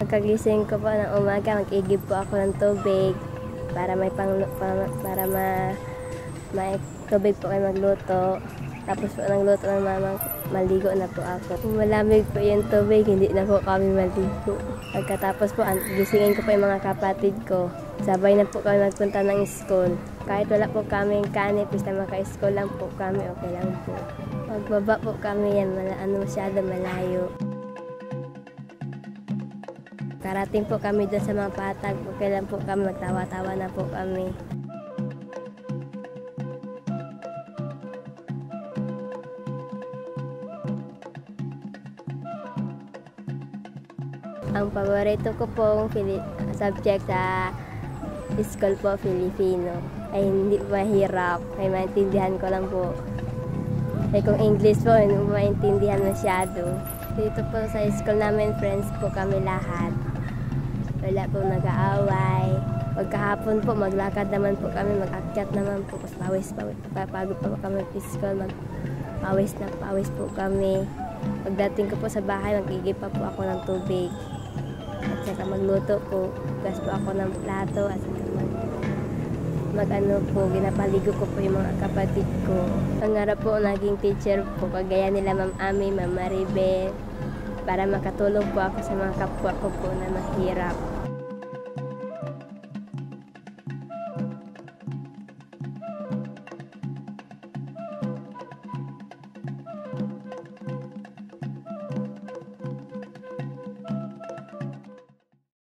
Pagkagising ko po ng umaga, mag-igib po ako ng tubig para may tubig po kayo magluto. Tapos po nagluto ng mama, maligo na po ako. Kung malamig po yung tubig, hindi na po kami maligo. Pagkatapos po, gisingin ko po yung mga kapatid ko. Sabay na po kami magpunta ng school. Kahit wala po kami kanin, basta maka-school lang po kami, okay lang po. Pagbaba po kami yan, masyado malayo. Karating po kami doon sa mga patag, okay lang po kami, magtawa-tawa na po kami. Ang paborito ko pong subject sa school po, Filipino. Ay hindi mahirap, ay maintindihan ko lang po. Ay kung English po, hindi mo maintindihan masyado. Dito po sa school namin, friends po kami lahat. Wala po nag-aaway. Pagkahapon po, maglakad naman po kami, mag-akyat naman po. Pawis pagod po kami sa school, pawis po kami. Pagdating ko po sa bahay, mag-igib pa po ako ng tubig. At saka magluto po, gas po ako ng plato, at saka ginapaligo ko po yung mga kapatid ko. Pangarap po naging teacher po, kagaya nila Ma'am Ami, Ma'am Maribel, para makatulong po ako sa mga kapwa ko po na mahirap.